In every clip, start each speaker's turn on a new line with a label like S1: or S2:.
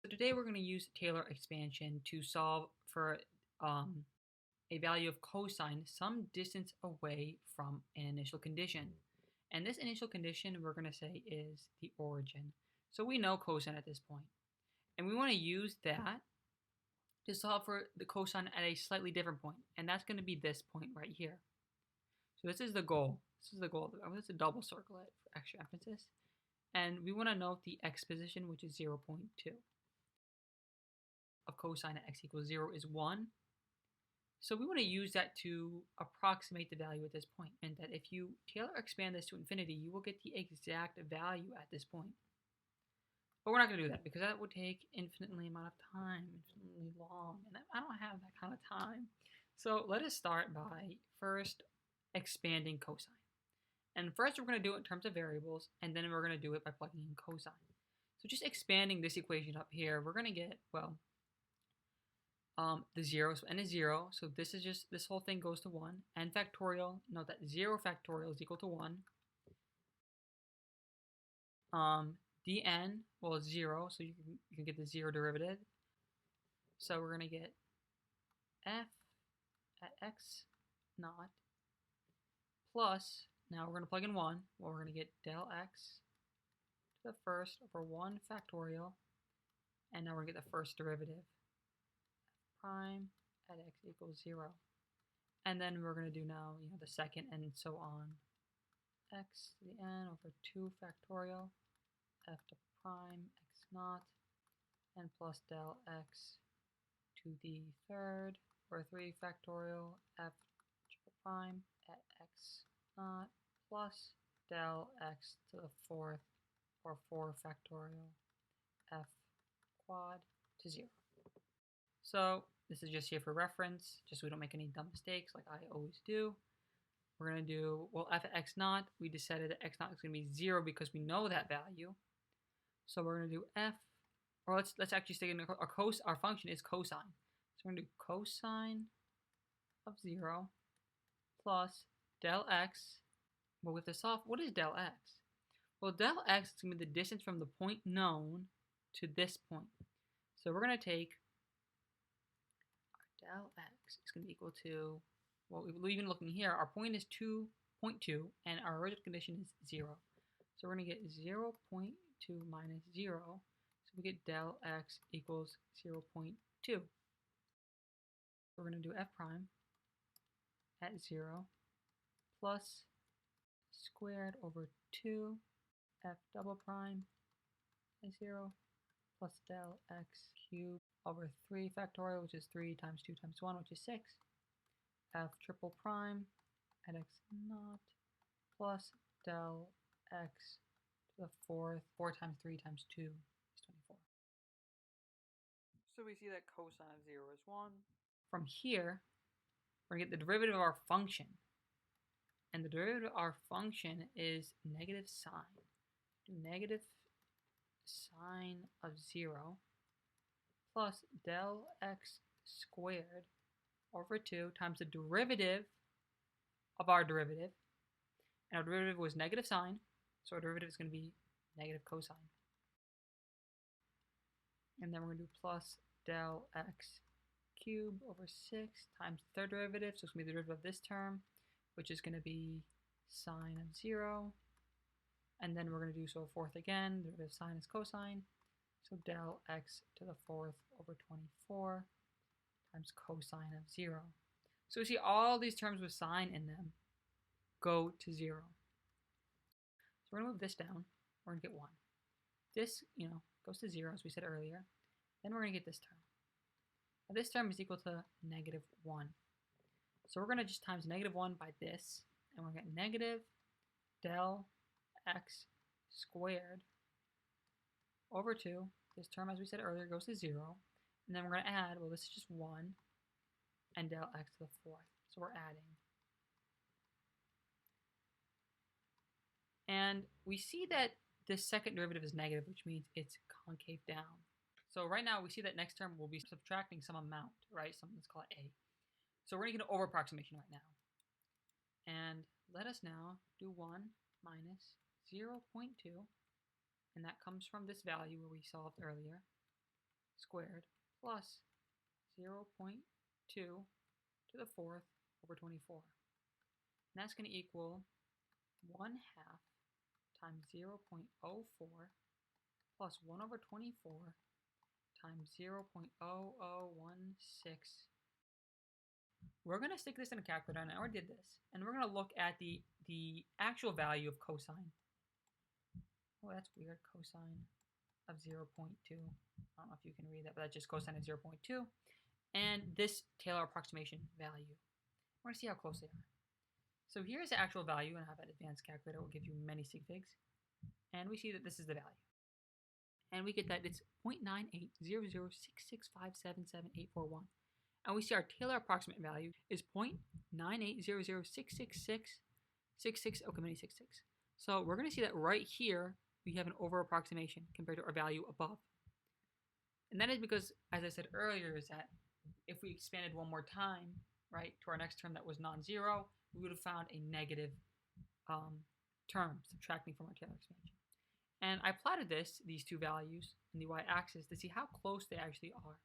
S1: So today we're going to use Taylor expansion to solve for a value of cosine some distance away from an initial condition. And this initial condition we're going to say is the origin. So we know cosine at this point. And we want to use that to solve for the cosine at a slightly different point. And that's going to be this point right here. So this is the goal. This is the goal. I'm going to double circle it for extra emphasis. And we want to note the x position, which is 0.2. Of cosine at x equals 0 is 1. So we want to use that to approximate the value at this point. And that if you Taylor expand this to infinity, you will get the exact value at this point. But we're not going to do that because that would take infinitely amount of time, infinitely long. And I don't have that kind of time. So let us start by first expanding cosine. And first we're going to do it in terms of variables, and then we're going to do it by plugging in cosine. So just expanding this equation up here, we're going to get, well, the 0, so n is 0, so this is just, this whole thing goes to 1, n factorial, note that 0 factorial is equal to 1, dn, well, it's 0, so you can get the 0 derivative, so we're going to get f at x naught plus, now we're going to plug in 1, well, we're going to get del x to the first over 1 factorial, and now we're going to get the first derivative. Prime at x equals 0. And then we're going to do now, the second and so on. X to the n over 2 factorial, f to prime x naught, and plus del x to the third over 3 factorial, f triple prime at x naught, plus del x to the fourth or 4 factorial, f quad to 0. So this is just here for reference, just so we don't make any dumb mistakes like I always do. We're going to do, well, f at x naught, we decided that x naught is going to be 0 because we know that value. So we're going to do f, or let's actually stick in our function is cosine. So we're going to do cosine of 0 plus del x. Well, with this off, what is del x? Well, del x is going to be the distance from the point known to this point. So we're going to take del x is going to be equal to, well, even looking here, our point is 2.2, and our original condition is 0. So we're going to get 0.2 minus 0, so we get del x equals 0.2. We're going to do f prime at 0 plus squared over 2 f double prime at 0 plus del x cubed over 3 factorial, which is 3 times 2 times 1, which is 6, f triple prime at x naught plus del x to the fourth, 4 times 3 times 2 is 24. So we see that cosine of 0 is 1. From here, we're going to get the derivative of our function. And the derivative of our function is negative sine. Negative sine of 0 plus del x squared over 2 times the derivative of our derivative. And our derivative was negative sine, so our derivative is going to be negative cosine. And then we're going to do plus del x cubed over 6 times the third derivative, so it's going to be the derivative of this term, which is going to be sine of 0. And then we're going to do so a fourth again, the derivative of sine is cosine. So del x to the fourth over 24 times cosine of 0. So we see all these terms with sine in them go to 0. So we're going to move this down. We're going to get 1. This, goes to 0 as we said earlier. Then we're going to get this term. Now this term is equal to negative 1. So we're going to just times negative 1 by this. And we're going to get negative del x squared over 2. This term, as we said earlier, goes to 0. And then we're going to add, well, this is just 1, and del x to the fourth. So we're adding. And we see that this second derivative is negative, which means it's concave down. So right now, we see that next term will be subtracting some amount, right? Something that's called a. So we're going to get an over approximation right now. And let us now do 1 minus 0.2. And that comes from this value where we solved earlier. squared plus 0.2 to the 4th over 24. And that's going to equal 1/2 times 0.04 plus 1 over 24 times 0.0016. We're going to stick this in a calculator, and I already did this. And we're going to look at the actual value of cosine. Oh, that's weird. Cosine of 0.2. I don't know if you can read that, but that's just cosine of 0.2. And this Taylor approximation value. We're going to see how close they are. So here's the actual value, and I have an advanced calculator. It will give you many sig figs. And we see that this is the value. And we get that it's 0.98006657781. And we see our Taylor approximate value is 0.980066666. Okay, many 66. So we're going to see that right here, we have an over approximation compared to our value above. And that is because, as I said earlier, is that if we expanded one more time, right, to our next term that was non-zero, we would have found a negative term subtracting from our Taylor expansion. And I plotted these two values in the y-axis to see how close they actually are.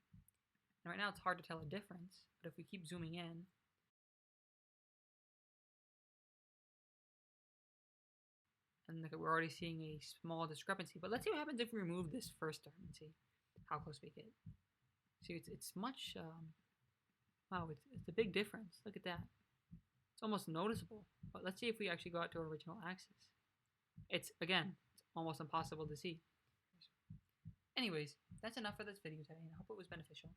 S1: And right now it's hard to tell a difference, but if we keep zooming in, and look, we're already seeing a small discrepancy. But let's see what happens if we remove this first term and see how close we get. See, it's much, wow, it's a big difference. Look at that. It's almost noticeable. But let's see if we actually go out to our original axis. It's almost impossible to see. Anyways, that's enough for this video today, and I hope it was beneficial.